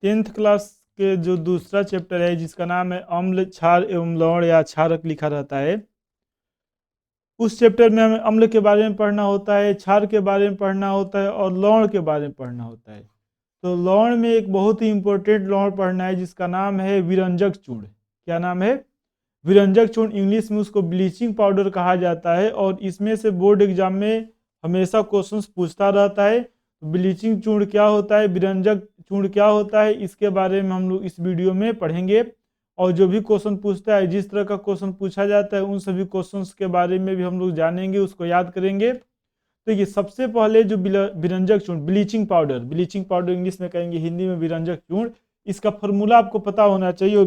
10th class के जो दूसरा चैप्टर है जिसका नाम है अम्ल, क्षार एवं लवण या क्षारक लिखा रहता है, उस चैप्टर में हमें अम्ल के बारे में पढ़ना होता है, क्षार के बारे में पढ़ना होता है और लवण के बारे में पढ़ना होता है। तो लवण में एक बहुत ही इंपॉर्टेंट लवण पढ़ना है जिसका नाम है विरंजक चूर्ण। क्या नाम है? विरंजक चूर्ण। इंग्लिश में उसको ब्लीचिंग पाउडर कहा जाता है और इसमें से बोर्ड एग्जाम में हमेशा क्वेश्चंस पूछता रहता है। ब्लीचिंग चूर्ण क्या होता है, विरंजक चूर्ण क्या होता है, इसके बारे में हम लोग इस वीडियो में पढ़ेंगे। और जो भी क्वेश्चन पूछता है, जिस तरह का क्वेश्चन पूछा जाता है, उन सभी क्वेश्चंस के बारे में भी हम लोग जानेंगे, उसको याद करेंगे। तो ये सबसे पहले जो विरंजक चूर्ण, ब्लीचिंग पाउडर इंग्लिश में कहेंगे, हिंदी में विरंजक चूर्ण, इसका फॉर्मूला आपको पता होना चाहिए। और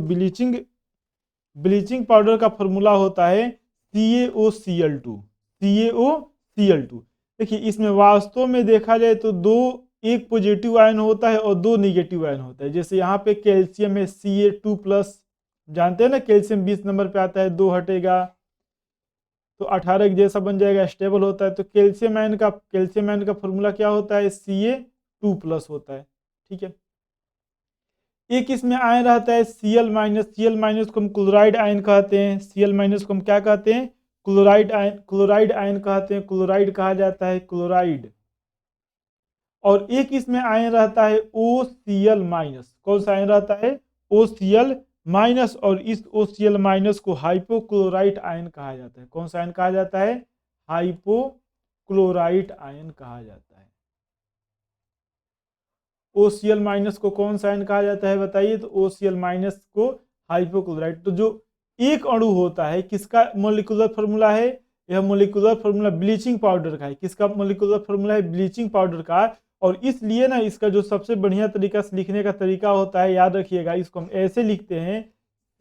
ब्लीचिंग पाउडर का फॉर्मूला होता है CaOCl2। CaOCl2। देखिए इसमें वास्तव में देखा जाए तो एक पॉजिटिव आयन होता है और दो निगेटिव आयन होता है। जैसे यहाँ पे कैल्शियम है Ca2+, जानते हैं ना, कैल्शियम 20 नंबर पे आता है, 2 हटेगा तो 18 के जैसा बन जाएगा, स्टेबल होता है। तो कैल्शियम आयन का फॉर्मूला क्या होता है? Ca2+ होता है। ठीक है। एक इसमें आयन रहता है Cl-, को हम क्लोराइड आयन कहते हैं। Cl- को हम क्या कहते हैं? क्लोराइड आयन कहते हैं, क्लोराइड कहा जाता है, क्लोराइड। और एक इसमें आयन रहता है OCl-। कौन सा आयन रहता है? OCl-। और इस OCl- को हाइपोक्लोराइट आयन कहा जाता है। कौन सा आयन कहा जाता है? हाइपोक्लोराइट आयन कहा जाता है। OCl- को कौन सा आयन कहा जाता है बताइए? तो OCl- को हाइपोक्लोराइट। तो जो एक अणु होता है, किसका मोलिकुलर फॉर्मूला है? यह मोलिकुलर फॉर्मूला ब्लीचिंग पाउडर का है। किसका मोलिकुलर फॉर्मूला है? ब्लीचिंग पाउडर का। और इसलिए ना इसका जो सबसे बढ़िया तरीका से लिखने का तरीका होता है, याद रखिएगा, इसको हम ऐसे लिखते हैं,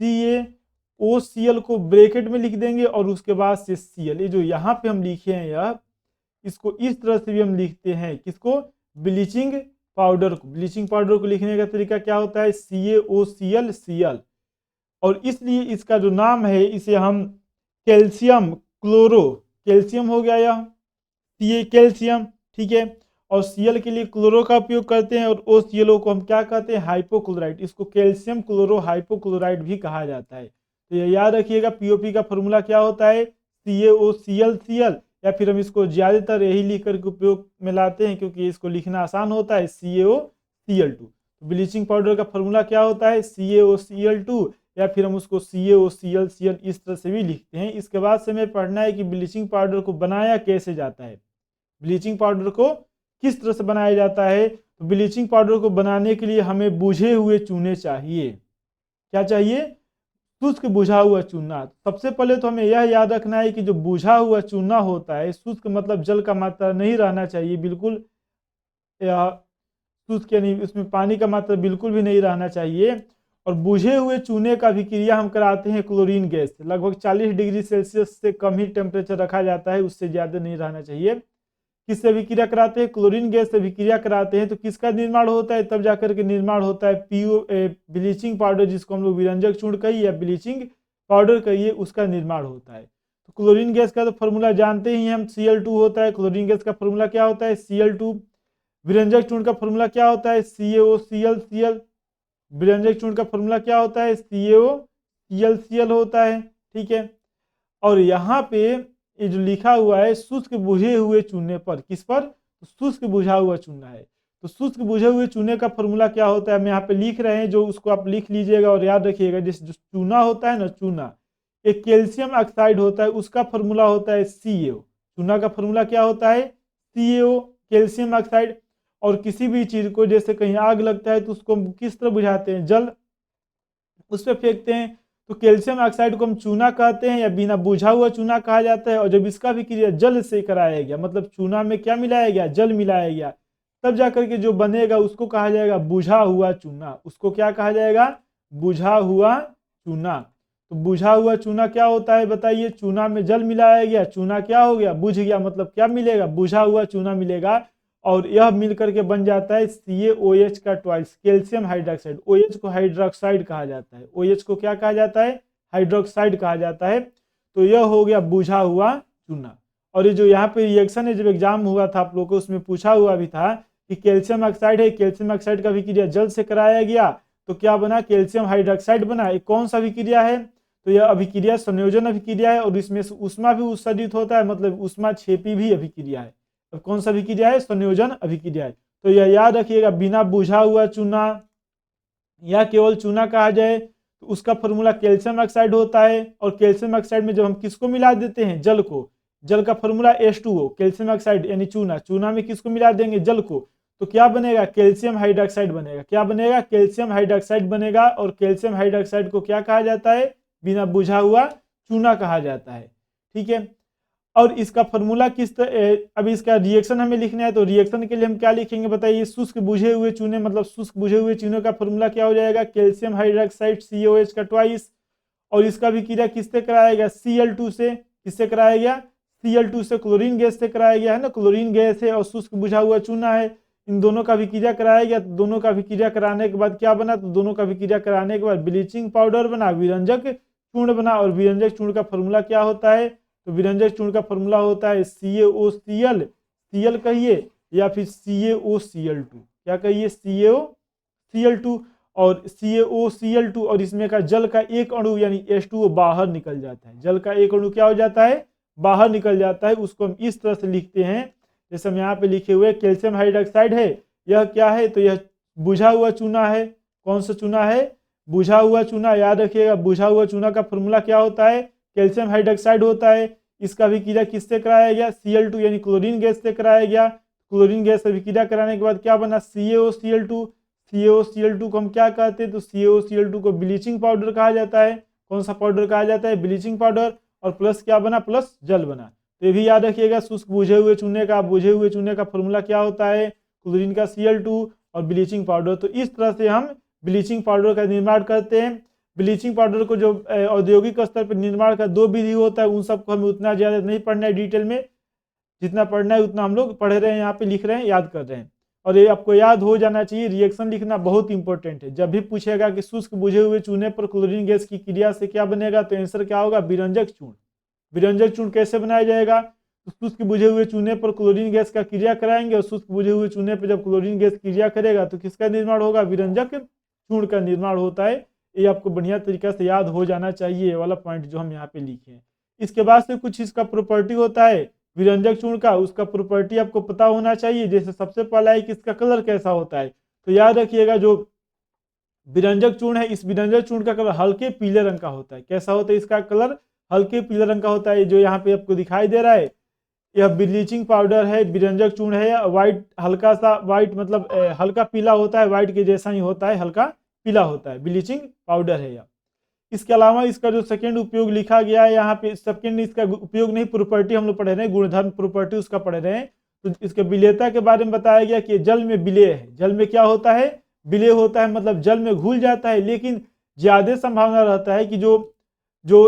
CaOCl को ब्रैकेट में लिख देंगे और उसके बाद से Cl। ये जो यहाँ पे हम लिखे हैं यह, इसको इस तरह से भी हम लिखते हैं। किसको? ब्लीचिंग पाउडर को। ब्लीचिंग पाउडर को लिखने का तरीका क्या होता है? CaOCl। और इसलिए इसका जो नाम है, इसे हम कैल्शियम हो गया यह, कैल्शियम। ठीक है। और Cl के लिए क्लोरो का उपयोग करते हैं और OCl को हम क्या कहते हैं? हाइपोक्लोराइट। इसको कैल्शियम क्लोरो हाइपोक्लोराइट भी कहा जाता है। तो ये याद रखिएगा, पीओपी का फॉर्मूला क्या होता है? CaOCl। या फिर हम इसको ज्यादातर यही लिख करके उपयोग में लाते हैं क्योंकि इसको लिखना आसान होता है, CaOCl2। ब्लीचिंग पाउडर का फॉर्मूला क्या होता है? CaOCl2। या फिर हम उसको CaOCl इस तरह से भी लिखते हैं। इसके बाद से हमें पढ़ना है कि ब्लीचिंग पाउडर को बनाया कैसे जाता है, ब्लीचिंग पाउडर को किस तरह से बनाया जाता है। तो ब्लीचिंग पाउडर को बनाने के लिए हमें बुझे हुए चूने चाहिए। क्या चाहिए? शुष्क बुझा हुआ चूना। सबसे पहले तो हमें यह याद रखना है कि जो बुझा हुआ चूना होता है, शुष्क मतलब जल का मात्रा नहीं रहना चाहिए बिल्कुल, या शुष्क यानी उसमें पानी का मात्रा बिल्कुल भी नहीं रहना चाहिए। और बुझे हुए चूने का अभिक्रिया हम कराते हैं क्लोरीन गैस से। लगभग 40 डिग्री सेल्सियस से कम ही टेम्परेचर रखा जाता है, उससे ज़्यादा नहीं रहना चाहिए। किससे अभिक्रिया कराते हैं? क्लोरीन गैस से अभिक्रिया कराते हैं। तो किसका निर्माण होता है? तब जाकर के निर्माण होता है ब्लीचिंग पाउडर, जिसको हम लोग विरंजक चूर्ण कहिए या ब्लीचिंग पाउडर कहिए, उसका निर्माण होता है। तो क्लोरीन गैस का तो फॉर्मूला जानते ही हम, Cl2 होता है। क्लोरीन गैस का फॉर्मूला क्या होता है? Cl2। विरंजक चूर्ण का फॉर्मूला क्या होता है? CaOCl। विरंजक चूर्ण का फॉर्मूला क्या होता है? CaOCl होता है। ठीक है। और यहाँ पे ये जो लिखा हुआ है शुष्क बुझे हुए चूने पर, किस पर? तो शुष्क बुझा हुआ चूना है। तो शुष्क बुझे हुए चूने का फॉर्मूला क्या होता है? हम यहाँ पे लिख रहे हैं, जो उसको आप लिख लीजिएगा और याद रखिएगा। जैसे जो चूना होता है ना, चूना एक कैल्शियम ऑक्साइड होता है, उसका फॉर्मूला होता है CaO। चूना का फॉर्मूला क्या होता है? CaO, calcium oxide. और किसी भी चीज को, जैसे कहीं आग लगता है तो उसको हम किस तरह बुझाते हैं? जल उस पर फेंकते हैं। तो कैल्शियम ऑक्साइड को हम चूना कहते हैं या बिना बुझा हुआ चूना कहा जाता है। और जब इसका भी क्रिया जल से कराया गया, मतलब चूना में क्या मिलाया गया? जल मिलाया गया, तब जाकर के जो बनेगा उसको कहा जाएगा बुझा हुआ चूना। उसको क्या कहा जाएगा? बुझा हुआ चूना। तो बुझा हुआ चूना क्या होता है बताइए? चूना में जल मिलाया गया, चूना क्या हो गया? बुझ गया। मतलब क्या मिलेगा? बुझा हुआ चूना मिलेगा। और यह मिलकर के बन जाता है CaOH का ट्वाइस, कैल्शियम हाइड्रोक्साइड। OH को हाइड्रोक्साइड कहा जाता है। OH को क्या कहा जाता है? हाइड्रोक्साइड कहा जाता है। तो यह हो गया बुझा हुआ चूना। और ये जो यहाँ पे रिएक्शन है, जब एग्जाम हुआ था आप लोगों को, उसमें पूछा हुआ भी था कि कैल्शियम ऑक्साइड है, कैल्शियम ऑक्साइड का अभिक्रिया जल से कराया गया तो क्या बना, कैल्शियम हाइड्रोक्साइड बना। ये कौन सा अभिक्रिया है, तो यह अभिक्रिया संयोजन अभिक्रिया है और इसमें से ऊष्मा भी उत्सर्जित होता है, मतलब ऊष्मा क्षेपी भी अभिक्रिया है। अब कौन सा अभिक्रिया है, संयोजन अभिक्रिया है। तो यह याद रखिएगा, बिना बुझा हुआ चूना या केवल चूना कहा जाए तो उसका फॉर्मूला कैल्शियम ऑक्साइड होता है। और कैल्शियम ऑक्साइड में जब हम किसको मिला देते हैं, जल को, जल का फॉर्मूला H2O, कैल्शियम ऑक्साइड यानी चूना, चूना में किसको मिला देंगे, जल को, तो क्या बनेगा, कैल्शियम हाइड्रोक्साइड बनेगा। क्या बनेगा, कैल्शियम हाइड्रोक्साइड बनेगा। और कैल्शियम हाइड्रोक्साइड को क्या कहा जाता है, बिना बुझा हुआ चूना कहा जाता है। ठीक है, और इसका फॉर्मूला अभी इसका रिएक्शन हमें लिखना है, तो रिएक्शन के लिए हम क्या लिखेंगे बताइए, शुष्क बुझे हुए चूने, मतलब शुष्क बुझे हुए चूने का फॉर्मूला क्या हो जाएगा, कैल्शियम हाइड्रोक्साइड COH का ट्वाइस। और इसका भी क्रिया किससे कराया गया, Cl2 से। किससे कराया गया, Cl2 से, क्लोरीन गैस से कराया गया है ना, क्लोरीन गैस है और शुष्क बुझा हुआ चूना है, इन दोनों का भी क्रिया कराया गया। तो दोनों का भी क्रिया कराने के बाद क्या बना, तो दोनों का भी क्रिया कराने के बाद ब्लीचिंग पाउडर बना, विरंजक चूर्ण बना। और विरंजक चूर्ण का फॉर्मूला क्या होता है, तो विरंजक चूर्ण का फॉर्मूला होता है CaOCl, Cl कहिए या फिर CaOCl2, क्या कहिए, CaOCl2। और CaOCl2 और इसमें का जल का एक अणु यानी H2O बाहर निकल जाता है। जल का एक अणु क्या हो जाता है, बाहर निकल जाता है। उसको हम इस तरह से लिखते हैं, जैसे हम यहाँ पे लिखे हुए, कैल्शियम हाइड्रोक्साइड है, यह क्या है, तो यह बुझा हुआ चूना है। कौन सा चूना है, बुझा हुआ चूना। याद रखिएगा, बुझा हुआ चूना का फॉर्मूला क्या होता है, कैल्शियम हाइड्रोक्साइड होता है। इसका अभिक्रिया किससे कराया गया, Cl2 यानी क्लोरीन गैस से कराया गया। क्लोरीन गैस से अभिक्रिया कराने के बाद क्या बना, CaOCl2। CaOCl2 को हम क्या कहते हैं, तो CaOCl2 को ब्लीचिंग पाउडर कहा जाता है। कौन सा पाउडर कहा जाता है, ब्लीचिंग पाउडर। और प्लस क्या बना, प्लस जल बना। तो ये भी याद रखिएगा, शुष्क बुझे हुए चूने का फॉर्मूला क्या होता है, क्लोरीन का Cl2 और ब्लीचिंग पाउडर। तो इस तरह से हम ब्लीचिंग पाउडर का निर्माण करते हैं। ब्लीचिंग पाउडर को जो औद्योगिक स्तर पर निर्माण का दो विधि होता है, उन सबको हमें उतना ज़्यादा नहीं पढ़ना है डिटेल में, जितना पढ़ना है उतना हम लोग पढ़ रहे हैं, यहाँ पे लिख रहे हैं, याद कर रहे हैं। और ये आपको याद हो जाना चाहिए, रिएक्शन लिखना बहुत इंपॉर्टेंट है। जब भी पूछेगा कि शुष्क बुझे हुए चूने पर क्लोरीन गैस की क्रिया से क्या बनेगा, तो आंसर क्या होगा, विरंजक चूर्ण। विरंजक चूर्ण कैसे बनाया जाएगा, तो शुष्क बुझे हुए चूने पर क्लोरीन गैस का क्रिया कराएंगे और शुष्क बुझे हुए चूने पर जब क्लोरीन गैस क्रिया करेगा तो किसका निर्माण होगा, विरंजक चूर्ण का निर्माण होता है। ये आपको बढ़िया तरीका से याद हो जाना चाहिए, ये वाला पॉइंट जो हम यहाँ पे लिखे हैं। इसके बाद से कुछ इसका प्रॉपर्टी होता है विरंजक चूर्ण का, उसका प्रॉपर्टी आपको पता होना चाहिए। जैसे सबसे पहला है कि इसका कलर कैसा होता है, तो याद रखिएगा जो विरंजक चूर्ण है, इस विरंजक चूर्ण का कलर हल्के पीले रंग का होता है। कैसा होता है इसका कलर, हल्के पीले रंग का होता है। जो यहाँ पे आपको दिखाई दे रहा है, यह ब्लीचिंग पाउडर है, विरंजक चूर्ण है। व्हाइट, हल्का सा व्हाइट, मतलब हल्का पीला होता है, व्हाइट के जैसा ही होता है, हल्का पीला होता है, ब्लीचिंग पाउडर है यह। इसके अलावा इसका जो सेकंड उपयोग लिखा गया है यहाँ पे, सेकंड इसका उपयोग नहीं, प्रॉपर्टी हम लोग पढ़ रहे हैं, गुणधर्म प्रॉपर्टी उसका पढ़ रहे हैं। तो इसके विलेयता के बारे में बताया गया कि जल में विलेय है। जल में क्या होता है, विलेय होता है, मतलब जल में घुल जाता है। लेकिन ज्यादा संभावना रहता है कि जो जो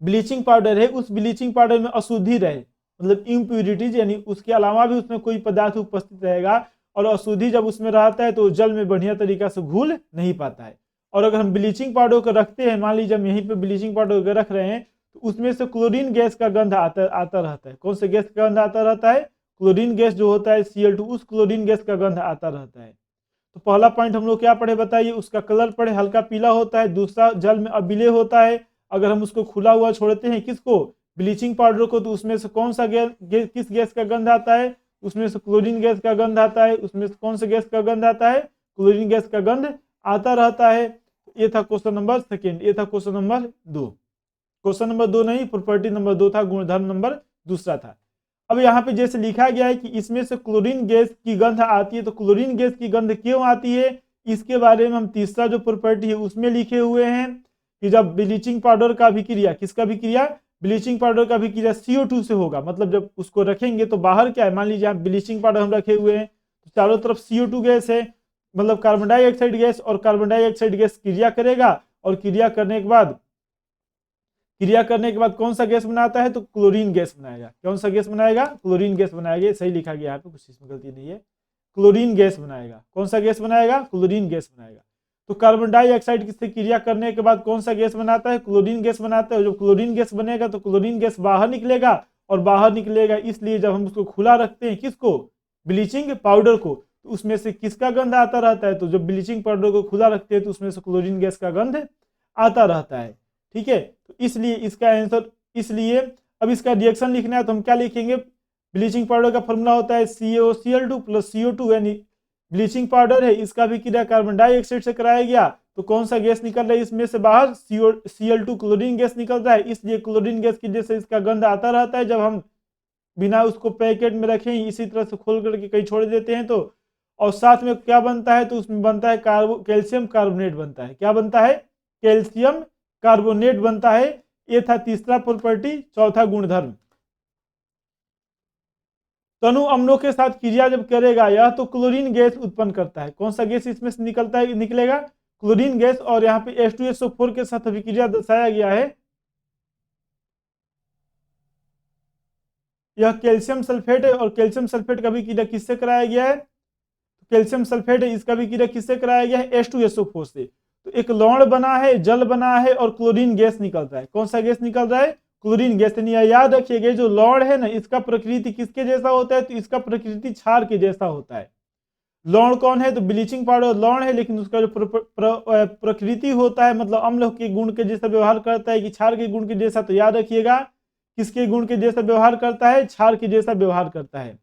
ब्लीचिंग पाउडर है, उस ब्लीचिंग पाउडर में अशुद्धि रहे, मतलब इम्प्यूरिटीज, यानी उसके अलावा भी उसमें कोई पदार्थ उपस्थित रहेगा। और अशुद्धि जब उसमें रहता है तो जल में बढ़िया तरीका से घुल नहीं पाता है। और अगर हम ब्लीचिंग पाउडर को रखते हैं, मान लीजिए हम यहीं पे ब्लीचिंग पाउडर को रख रहे हैं, तो उसमें से क्लोरीन गैस का गंध आता रहता है। कौन से गैस का गंध आता रहता है, क्लोरीन गैस जो होता है Cl2, उस क्लोरीन गैस का गंध आता रहता है। तो पहला पॉइंट हम लोग क्या पढ़े बताइए, उसका कलर पढ़े, हल्का पीला होता है। दूसरा, जल में अविलेय होता है। अगर हम उसको खुला हुआ छोड़ते हैं, किसको, ब्लीचिंग पाउडर को, तो उसमें से कौन सा किस गैस का गंध आता है, उसमें से क्लोरीन गैस का गंध आता है। उसमें से कौन से गैस का गंध आता है, क्लोरीन गैस का गंध आता रहता है। ये था क्वेश्चन नंबर सेकेंड, ये था क्वेश्चन नंबर 2। क्वेश्चन नंबर 2 नहीं, प्रॉपर्टी नंबर 2 था, गुणधर्म नंबर दूसरा था। अब यहाँ पे जैसे लिखा गया है कि इसमें से क्लोरीन गैस की गंध आती है, तो क्लोरीन गैस की गंध क्यों आती है, इसके बारे में हम तीसरा जो प्रॉपर्टी है उसमें लिखे हुए हैं कि जब ब्लीचिंग पाउडर का अभिक्रिया, किसका अभिक्रिया, ब्लीचिंग पाउडर का अभिक्रिया CO2 से होगा। मतलब जब उसको रखेंगे तो बाहर क्या है, मान लीजिए आप ब्लीचिंग पाउडर हम रखे हुए हैं, तो चारों तरफ CO2 गैस है, मतलब कार्बन डाइऑक्साइड गैस, और कार्बन डाइऑक्साइड गैस क्रिया करेगा। और क्रिया करने के बाद कौन सा गैस बनाता है, तो क्लोरीन गैस बनाएगा। कौन सा गैस बनाएगा, क्लोरीन गैस बनाएगा। सही लिखा गया यहाँ पे, कुछ इसमें गलती नहीं है, क्लोरीन गैस बनाएगा। कौन सा गैस बनाएगा, क्लोरीन गैस बनाएगा। तो कार्बन डाइऑक्साइड से क्रिया करने के बाद कौन सा गैस बनाता है, क्लोरीन गैस बनाता है। जब क्लोरीन गैस बनेगा तो क्लोरीन गैस बाहर निकलेगा, और बाहर निकलेगा इसलिए जब हम उसको खुला रखते हैं, किसको, ब्लीचिंग पाउडर को, तो उसमें से किसका गंध आता रहता है? तो जब ब्लीचिंग पाउडर को खुला रखते हैं तो उसमें से क्लोरीन गैस का गंध आता रहता है। ठीक है, तो इसलिए इसका आंसर, इसलिए अब इसका रिएक्शन लिखना है तो हम क्या लिखेंगे? ब्लीचिंग पाउडर का फॉर्मूला होता है CaOCl2 प्लस CO2, यानी ब्लीचिंग पाउडर है, इसका भी क्रिया कार्बन डाइऑक्साइड से कराया गया, तो कौन सा गैस निकल रहा है इसमें से बाहर? Cl2 क्लोरीन गैस निकल रहा है, इसलिए क्लोरीन गैस की वजह से इसका गंध आता रहता है। जब हम बिना उसको पैकेट में रखें इसी तरह से खोल करके कहीं छोड़ देते हैं तो, और साथ में क्या बनता है? तो उसमें बनता है कैल्शियम कार्बोनेट बनता है। क्या बनता है? कैल्शियम कार्बोनेट बनता है। ये था तीसरा प्रॉपर्टी, चौथा गुणधर्म। तनु अम्लों के साथ क्रिया जब करेगा यह तो क्लोरीन गैस उत्पन्न करता है। कौन सा गैस इसमें से निकलता है? निकलेगा क्लोरीन गैस। और यहाँ पे H2SO4 के साथ अभिक्रिया दर्शाया गया है। यह कैल्शियम सल्फेट है, और कैल्शियम सल्फेट का भी क्रिया किससे कराया गया है? कैल्शियम सल्फेट है, इसका भी क्रिया किससे कराया गया है? H2SO4 से। तो एक लवण बना है, जल बना है, और क्लोरीन गैस निकल रहा है। कौन सा गैस निकल रहा है? Chlorine gas. याद रखिएगा, जो लवण है ना, इसका प्रकृति किसके जैसा होता है? तो इसका प्रकृति क्षार के जैसा होता है। लवण कौन है? तो ब्लीचिंग पाउडर लवण है, लेकिन उसका जो प्रकृति होता है, मतलब अम्ल के गुण के जैसा व्यवहार करता है कि क्षार के गुण के जैसा। तो याद रखिएगा, किसके गुण के जैसा व्यवहार करता है? क्षार के जैसा व्यवहार करता है।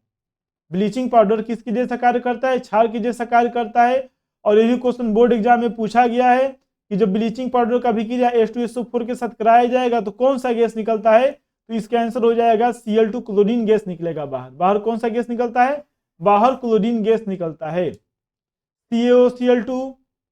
ब्लीचिंग पाउडर किसके जैसा कार्य करता है? क्षार के जैसा कार्य करता है। और ये भी क्वेश्चन बोर्ड एग्जाम में पूछा गया है कि जब ब्लीचिंग पाउडर का अभिक्रिया H2SO4 के साथ कराया जाएगा तो कौन सा गैस निकलता है? तो इसका आंसर हो जाएगा Cl2 क्लोरीन गैस निकलेगा बाहर। बाहर कौन सा गैस निकलता है? बाहर क्लोरीन गैस निकलता है। CaOCl2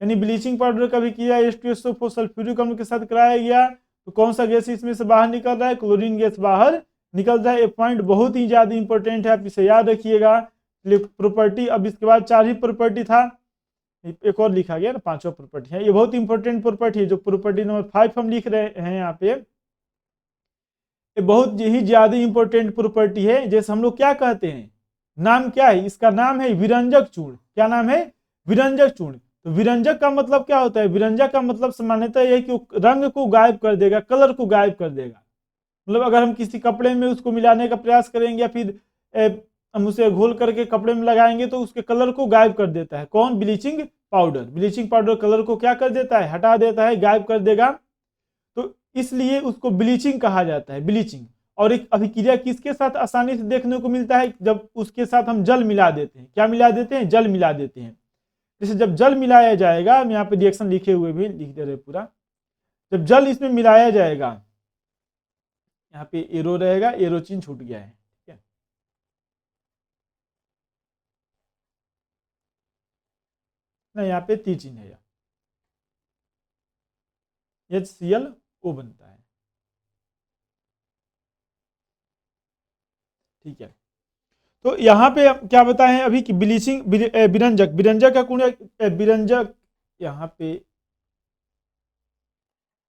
यानी ब्लीचिंग पाउडर का अभिक्रिया H2SO4 सल्फ्यूरिक अम्ल के साथ कराया गया, तो कौन सा गैस इसमें से बाहर निकल रहा है? क्लोरीन गैस बाहर निकल रहा है। एक पॉइंट बहुत ही ज्यादा इंपॉर्टेंट है, आप इसे याद रखिएगा। प्रॉपर्टी, अब इसके बाद 4 ही प्रॉपर्टी था, एक और लिखा गया ना, 5वां प्रॉपर्टी है। ये बहुत इंपॉर्टेंट प्रॉपर्टी है, जो प्रॉपर्टी नंबर 5 हम लिख रहे हैं यहाँ पे, ये बहुत ही ज्यादा इंपॉर्टेंट प्रॉपर्टी है। जैसे हम लोग क्या कहते हैं, नाम क्या है इसका? नाम है विरंजक चूर्ण। क्या नाम है? विरंजक चूर्ण। तो विरंजक का मतलब क्या होता है? विरंजक का मतलब सामान्यतः यह है कि रंग को गायब कर देगा, कलर को गायब कर देगा। मतलब अगर हम किसी कपड़े में उसको मिलाने का प्रयास करेंगे या फिर हम उसे घोल करके कपड़े में लगाएंगे तो उसके कलर को गायब कर देता है। कौन? Bleaching powder. Bleaching powder colour को क्या कर देता है? हटा देता है, गायब कर देगा। तो इसलिए उसको ब्लीचिंग कहा जाता है, ब्लीचिंग। और एक अभिक्रिया किसके साथ आसानी से देखने को मिलता है? जब उसके साथ हम जल मिला देते हैं। क्या मिला देते हैं? जल मिला देते हैं। जैसे जब जल मिलाया जाएगा, हम यहाँ पे रिएक्शन लिखे हुए भी लिख दे रहे पूरा। जब जल इसमें मिलाया जाएगा, यहाँ पे एरो रहेगा, एरो चिन्ह छूट गया है, ठीक है। ना यहाँ पे ती चिन्ह है, HClO बनता है, ठीक है। तो यहाँ पे क्या बताएं अभी कि ब्लीचिंग विरंजक, विरंजक का गुण, विरंजक यहाँ पे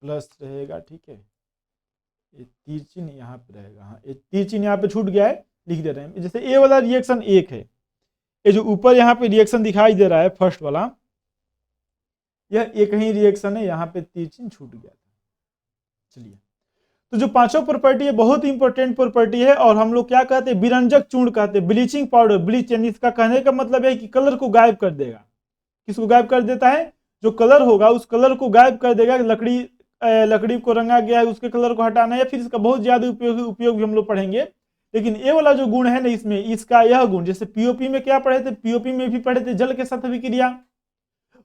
प्लस रहेगा, ठीक है। ये तीर चिन्ह यहाँ पे रहेगा, हाँ ये तीर चिन्ह यहाँ पे छूट गया है, लिख दे रहे हैं। जैसे ए वाला रिएक्शन 1 है, ये जो ऊपर यहाँ पे रिएक्शन दिखाई दे रहा है फर्स्ट वाला, यह एक ही रिएक्शन है, यहाँ पे तीर चिन्ह छूट गया था। चलिए, तो जो 5वां प्रॉपर्टी है बहुत इंपॉर्टेंट प्रॉपर्टी है, और हम लोग क्या कहते हैं? विरंजक चूर्ण कहते हैं। ब्लीचिंग पाउडर, ब्लीच यानी इसका कहने का मतलब है कि कलर को गायब कर देगा। किसको गायब कर देता है? जो कलर होगा उस कलर को गायब कर देगा। लकड़ी को रंगा गया है, उसके कलर को हटाना है, फिर इसका बहुत ज्यादा उपयोग भी हम लोग पढ़ेंगे। लेकिन ये वाला जो गुण है ना इसमें, इसका यह गुण, जैसे पीओपी में क्या पढ़े थे? पीओपी में भी पढ़े थे जल के साथ अभिक्रिया।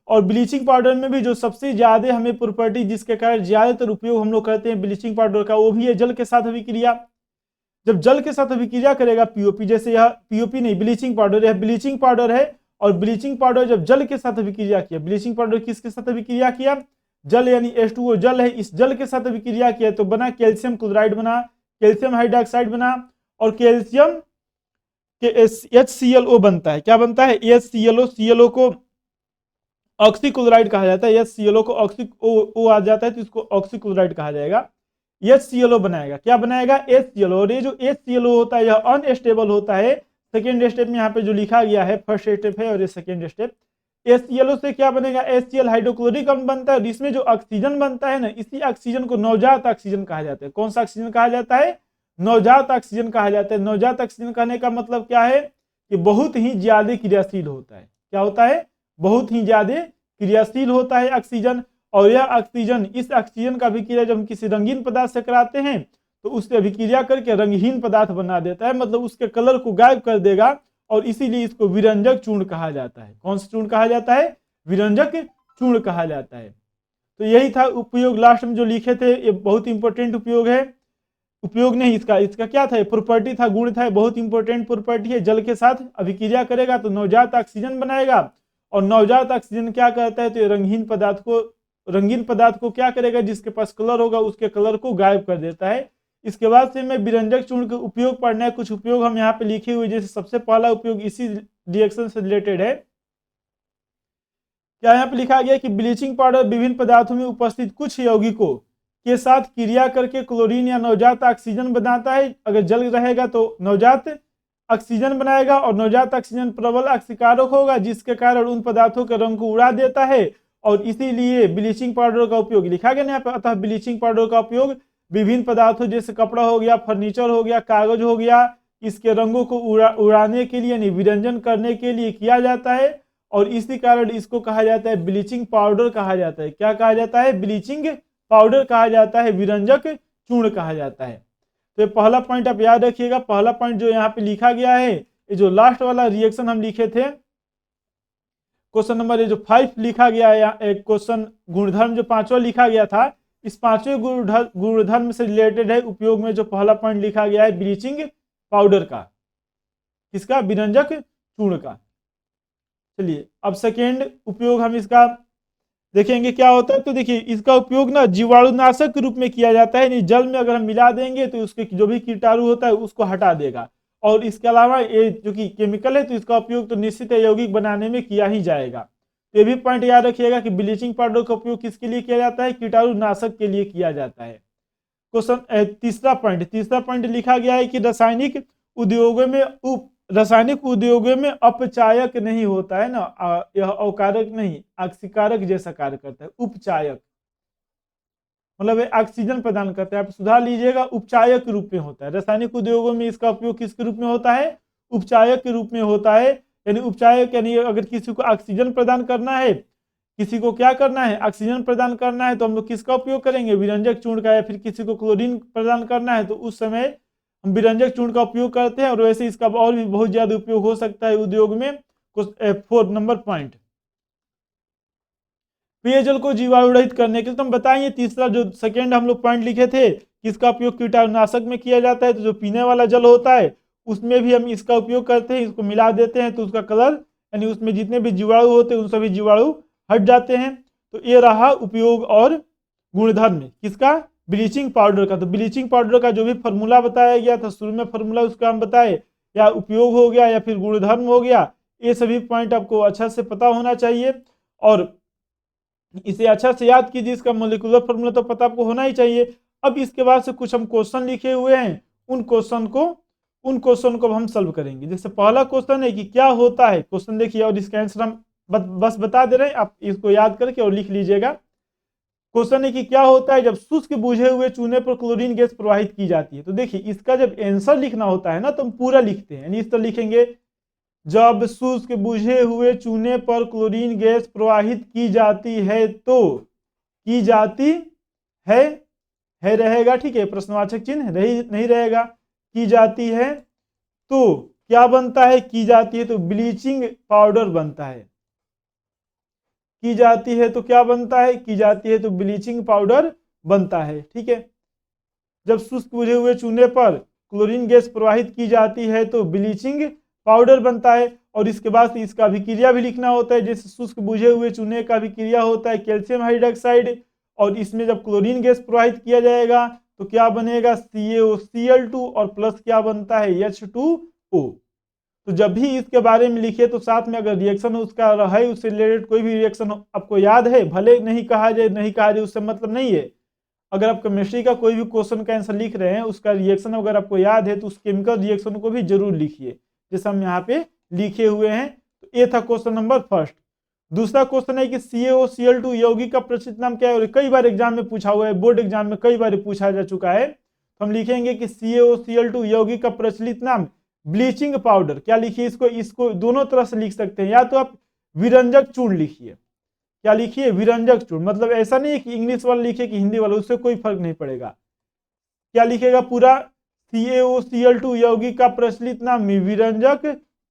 और ब्लीचिंग पाउडर में भी जो सबसे ज्यादा हमें प्रॉपर्टी जिसके कारण ज्यादातर उपयोग हम लोग करते हैं ब्लीचिंग पाउडर का, वो भी है जल के साथ अभिक्रिया। जब जल के साथ अभिक्रिया करेगा पीओपी, जैसे यह पीओपी नहीं, ब्लीचिंग पाउडर, यह ब्लीचिंग पाउडर है, और ब्लीचिंग पाउडर जब जल के साथ अभिक्रिया किया, ब्लीचिंग पाउडर किसके साथ अभिक्रिया किया? जल यानी H2O जल है, इस जल के साथ अभिक्रिया किया तो बना कैल्शियम क्लोराइड बना, कैल्शियम हाइड्रोक्साइड बना, और कैल्शियम के HClO बनता है। क्या बनता है? HClO। ClO को ऑक्सीक्लोराइड कहा जाता है, HClO को O आ जाता है तो इसको ऑक्सीक्लोराइड कहा जाएगा। HClO बनाएगा, क्या बनाएगा? HClO। और ये जो HClO होता है यह अनस्टेबल होता है। सेकेंड स्टेप में यहाँ पे जो लिखा गया है, फर्स्ट स्टेप है और ये सेकेंड स्टेप। HClO से क्या बनेगा? HCl हाइड्रोक्लोरिक अम्ल बनता है, और इसमें जो ऑक्सीजन बनता है ना, इसी ऑक्सीजन को नवजात ऑक्सीजन कहा जाता है। कौन सा ऑक्सीजन कहा जाता है? नवजात ऑक्सीजन कहा जाता है। नवजात ऑक्सीजन कहने का मतलब क्या है? कि बहुत ही ज्यादा क्रियाशील होता है। क्या होता है? बहुत ही ज्यादा क्रियाशील होता है ऑक्सीजन। और यह ऑक्सीजन, इस ऑक्सीजन का अभिक्रिया जब हम किसी रंगीन पदार्थ से कराते हैं तो उससे अभिक्रिया करके रंगहीन पदार्थ बना देता है, मतलब उसके कलर को गायब कर देगा। और इसीलिए इसको विरंजक चूर्ण कहा जाता है। कौन सा चूर्ण कहा जाता है? विरंजक चूर्ण कहा जाता है। तो यही था उपयोग, लास्ट में जो लिखे थे, ये बहुत इंपॉर्टेंट उपयोग है। उपयोग नहीं, इसका क्या था? प्रॉपर्टी था, गुण था, बहुत इंपॉर्टेंट प्रॉपर्टी है। जल के साथ अभिक्रिया करेगा तो नवजात ऑक्सीजन बनाएगा, और नवजात ऑक्सीजन क्या करता है? तो ये रंगीन पदार्थ को क्या करेगा? जिसके पास कलर होगा उसके कलर को गायब कर देता है। इसके बाद से मैं विरंजक चूर्ण के उपयोग पढ़ना है। कुछ उपयोग हम यहाँ पे लिखे हुए, जैसे सबसे पहला उपयोग इसी रिएक्शन से रिलेटेड है। क्या यहाँ पे लिखा गया कि ब्लीचिंग पाउडर विभिन्न पदार्थों में उपस्थित कुछ यौगिकों के साथ क्रिया करके क्लोरीन या नवजात ऑक्सीजन बनाता है। अगर जल रहेगा तो नवजात ऑक्सीजन बनाएगा, और नवजात ऑक्सीजन प्रबल ऑक्सीकारक होगा, जिसके कारण उन पदार्थों के रंग को उड़ा देता है। और इसीलिए ब्लीचिंग पाउडर का उपयोग लिखा गया यहाँ पे। अतः ब्लीचिंग पाउडर का उपयोग विभिन्न पदार्थों जैसे कपड़ा हो गया, फर्नीचर हो गया, कागज हो गया, इसके रंगों को उड़ाने के लिए यानी विरंजन करने के लिए किया जाता है। और इसी कारण इसको कहा जाता है ब्लीचिंग पाउडर कहा जाता है। क्या कहा जाता है? ब्लीचिंग पाउडर कहा जाता है, विरंजक चूर्ण कहा जाता है। तो ये पहला पॉइंट आप याद रखिएगा। पहला पॉइंट जो यहाँ पे लिखा गया है, ये जो लास्ट वाला रिएक्शन हम लिखे थे, क्वेश्चन नंबर ये जो 5 लिखा गया है, क्वेश्चन गुणधर्म जो 5वां लिखा गया था, इस 5वें गुणधर्म से रिलेटेड है उपयोग में जो पहला पॉइंट लिखा गया है ब्लीचिंग पाउडर का। किसका? विरंजक चूर्ण का। चलिए अब सेकेंड उपयोग हम इसका देखेंगे क्या होता है। तो देखिए इसका उपयोग ना जीवाणुनाशक के रूप में किया जाता है। जल में अगर हम मिला देंगे तो उसके जो भी कीटाणु होता है उसको हटा देगा। और इसके अलावा ये जो कि केमिकल है तो इसका उपयोग तो निश्चित है यौगिक बनाने में किया ही जाएगा। तो ये भी पॉइंट याद रखिएगा कि ब्लीचिंग पाउडर का उपयोग किसके लिए किया जाता है? कीटाणु नाशक के लिए किया जाता है। क्वेश्चन तीसरा पॉइंट लिखा गया है कि रासायनिक उद्योगों में अपचायक नहीं होता है ना, यह अवकारक नहीं, ऑक्सीकारक जैसा कार्य करता है। उपचायक मतलब ऑक्सीजन प्रदान करता है। आप सुधार लीजिएगा, उपचायक के रूप में होता है। रासायनिक उद्योगों में इसका उपयोग किसके रूप में होता है? उपचायक के रूप में होता है। यानी उपचायक यानी अगर किसी को ऑक्सीजन प्रदान करना है, किसी को क्या करना है? ऑक्सीजन प्रदान करना है, तो हम लोग किसका उपयोग करेंगे? विरंजक चूर्ण का। या फिर किसी को क्लोरीन प्रदान करना है तो उस समय हम विरंजक चूर्ण का उपयोग करते हैं। और वैसे इसका और भी बहुत ज्यादा उपयोग हो सकता है उद्योग में। 4 नंबर पॉइंट, पेयजल को जीवाणुरहित करने के लिए। तो हम बताएंगे तीसरा जो सेकेंड हम लोग पॉइंट लिखे थे, किसका उपयोग कीटाणुनाशक में किया जाता है। तो जो पीने वाला जल होता है उसमें भी हम इसका उपयोग करते हैं। इसको मिला देते हैं तो उसका कलर यानी उसमें जितने भी जीवाणु होते हैं उन सभी जीवाणु हट जाते हैं। तो ये रहा उपयोग और गुणधर्म किसका? ब्लीचिंग पाउडर का। तो ब्लीचिंग पाउडर का जो भी फॉर्मूला बताया गया था शुरू में, फॉर्मूला उसका हम बताए, या उपयोग हो गया या फिर गुणधर्म हो गया, ये सभी पॉइंट आपको अच्छा से पता होना चाहिए। और इसे अच्छा से याद कीजिए। इसका मोलिकुलर फॉर्मूला तो पता आपको होना ही चाहिए। अब इसके बाद से कुछ हम क्वेश्चन लिखे हुए हैं, उन क्वेश्चन को हम सॉल्व करेंगे। जैसे पहला क्वेश्चन है कि क्या होता है, क्वेश्चन देखिए और इसका आंसर हम बस बता दे रहे हैं, आप इसको याद करके और लिख लीजिएगा। क्वेश्चन है कि क्या होता है जब शुष्क बुझे हुए चूने पर क्लोरीन गैस प्रवाहित की जाती है। तो देखिए इसका जब आंसर लिखना होता है ना तो हम पूरा लिखते हैं, यानी इस तरह लिखेंगे, जब शुष्क बुझे हुए चूने पर क्लोरीन गैस प्रवाहित की जाती है तो की जाती है रहेगा, ठीक है, प्रश्नवाचक चिन्ह नहीं रहेगा। की जाती है तो क्या बनता है? की जाती है तो ब्लीचिंग पाउडर बनता है। की जाती है तो क्या बनता है? की जाती है तो ब्लीचिंग पाउडर बनता है, ठीक है। जब शुष्क बुझे हुए चूने पर क्लोरीन गैस प्रवाहित की जाती है तो ब्लीचिंग पाउडर बनता है। और इसके बाद इसका अभिक्रिया भी लिखना होता है। जैसे शुष्क बुझे हुए चूने का अभिक्रिया होता है कैल्शियम हाइड्रोक्साइड, और इसमें जब क्लोरीन गैस प्रवाहित किया जाएगा तो क्या बनेगा? CaOCl2 और प्लस क्या बनता है? H2O। तो जब भी इसके बारे में लिखे तो साथ में अगर रिएक्शन उसका है, उससे रिलेटेड कोई भी रिएक्शन आपको याद है, भले नहीं कहा जाए उससे मतलब नहीं है। अगर आप केमिस्ट्री का कोई भी क्वेश्चन का आंसर लिख रहे हैं, उसका रिएक्शन अगर आपको याद है तो उस केमिकल रिएक्शन को भी जरूर लिखिए, जैसे हम यहाँ पे लिखे हुए हैं। तो ये था क्वेश्चन नंबर फर्स्ट। दूसरा क्वेश्चन है कि CaOCl2 यौगिक का प्रचलित नाम क्या है? और कई बार एग्जाम में पूछा हुआ है, बोर्ड एग्जाम में कई बार पूछा जा चुका है। तो हम लिखेंगे कि CaOCl2 यौगिक का प्रचलित नाम ब्लीचिंग पाउडर, क्या लिखिए इसको, इसको दोनों तरह से लिख सकते हैं, या तो आप विरंजक चूर्ण लिखिए, क्या लिखिए, विरंजक चूर्ण। मतलब ऐसा नहीं है कि इंग्लिश वाला लिखे कि हिंदी वाला, उससे कोई फर्क नहीं पड़ेगा। क्या लिखेगा पूरा, CaOCl2 यौगिक का प्रचलित नाम विरंजक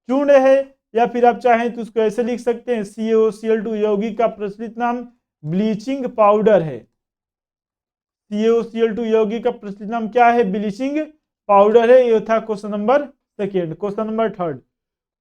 चूर्ण है, या फिर आप चाहें तो उसको ऐसे लिख सकते हैं CaOCl2 यौगिक का प्रचलित नाम ब्लीचिंग पाउडर है। CaOCl2 यौगिक का प्रचलित नाम क्या है, ब्लीचिंग पाउडर है। ये था question number second. Question number third,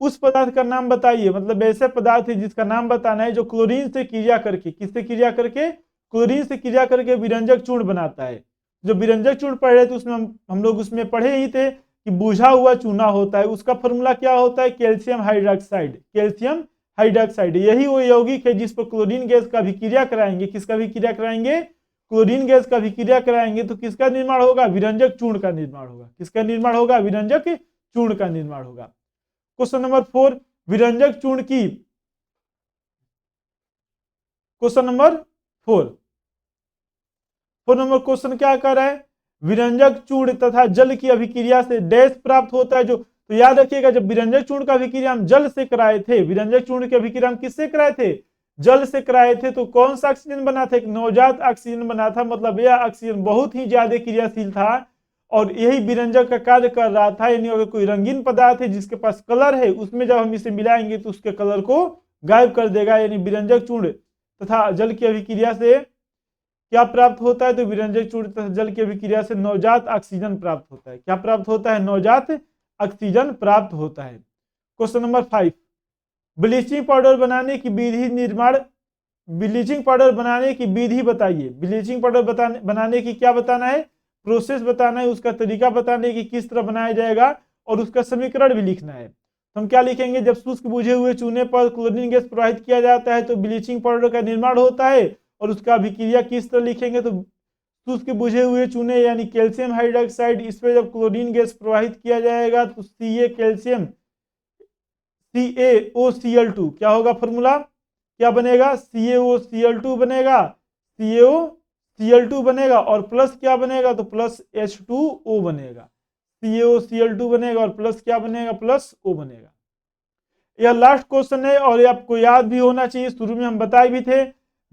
उस पदार्थ का नाम बताइए, मतलब ऐसे पदार्थ है जिसका नाम बताना है जो क्लोरीन से क्रिया करके, किससे क्रिया करके, क्लोरीन से क्रिया करके विरंजक चूर्ण बनाता है। जो विरंजक चूर्ण पढ़ रहे थे उसमें हम लोग उसमें पढ़े ही थे कि बुझा हुआ चूना होता है, उसका फॉर्मूला क्या होता है, कैल्शियम हाइड्रोक्साइड, कैल्शियम हाइड्रोक्साइड। यही वो यौगिक है जिस पर क्लोरीन गैस का अभिक्रिया कराएंगे, किसका अभिक्रिया कराएंगे, क्लोरीन गैस का अभिक्रिया कराएंगे तो किसका निर्माण होगा, विरंजक चूर्ण का निर्माण होगा। किसका निर्माण होगा, विरंजक चूर्ण का निर्माण होगा। क्वेश्चन नंबर 4, विरंजक चूर्ण की, क्वेश्चन नंबर 4 नंबर क्वेश्चन क्या कर रहा है, विरंजक चूर्ण तथा जल की अभिक्रिया से डैश प्राप्त होता है। जो तो याद रखिएगा, जब विरंजक चूर्ण का अभिक्रिया हम जल से कराए थे, विरंजक चूर्ण की अभिक्रिया हम किससे कराए थे, जल से कराए थे, तो कौन सा ऑक्सीजन बना था, एक नवजात ऑक्सीजन बना था। मतलब यह ऑक्सीजन बहुत ही ज्यादा क्रियाशील था और यही विरंजक का कार्य कर रहा था। यानी अगर कोई रंगीन पदार्थ है जिसके पास कलर है, उसमें जब हम इसे मिलाएंगे तो उसके कलर को गायब कर देगा। यानी विरंजक चूर्ण तथा जल की अभिक्रिया से क्या प्राप्त होता है, तो विरंजक चूर्ण तथा जल की अभिक्रिया से नवजात ऑक्सीजन प्राप्त होता है। क्या प्राप्त होता है, नवजात ऑक्सीजन प्राप्त होता है। क्वेश्चन नंबर 5, ब्लीचिंग पाउडर बनाने की विधि निर्माण, ब्लीचिंग पाउडर बनाने की विधि बताइए। ब्लीचिंग पाउडर बनाने की क्या बताना है, प्रोसेस बताना है, उसका तरीका बताना है कि किस तरह बनाया जाएगा और उसका समीकरण भी लिखना है। तो हम क्या लिखेंगे, जब शुष्क बुझे हुए चूने पर क्लोरीन गैस प्रवाहित किया जाता है तो ब्लीचिंग पाउडर का निर्माण होता है और उसका अभिक्रिया किस तरह लिखेंगे, तो शुष्क बुझे हुए चूने यानी कैल्शियम हाइड्रोक्साइड, इस पर जब क्लोरीन गैस प्रवाहित किया जाएगा तो Ca कैल्शियम CaOCl2 क्या होगा फॉर्मूला, क्या बनेगा, CaOCl2 बनेगा, CaOCl2 बनेगा और प्लस क्या बनेगा, तो प्लस H2O बनेगा। CaOCl2 बनेगा और प्लस क्या बनेगा, प्लस O बनेगा। यह लास्ट क्वेश्चन है और ये आपको याद भी होना चाहिए, शुरू में हम बताए भी थे।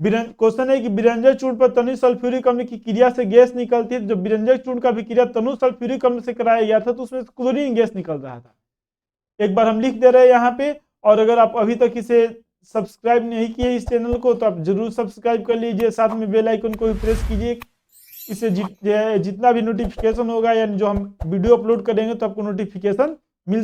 क्वेश्चन है कि विरंजक चूर्ण पर तनु सल्फ्यूरिक अम्ल की क्रिया से गैस निकलती है। जब विरंजक चूर्ण का विक्रिया तनु सल्फ्यूरिक अम्ल से कराया गया था तो उसमें क्लोरीन गैस निकल रहा था। एक बार हम लिख दे रहे हैं यहाँ पे। और अगर आप अभी तक इसे सब्सक्राइब नहीं किए इस चैनल को तो आप जरूर सब्सक्राइब कर लीजिए, साथ में बेल आइकन को भी प्रेस कीजिए। इससे जितना भी नोटिफिकेशन होगा यानी जो हम वीडियो अपलोड करेंगे तो आपको नोटिफिकेशन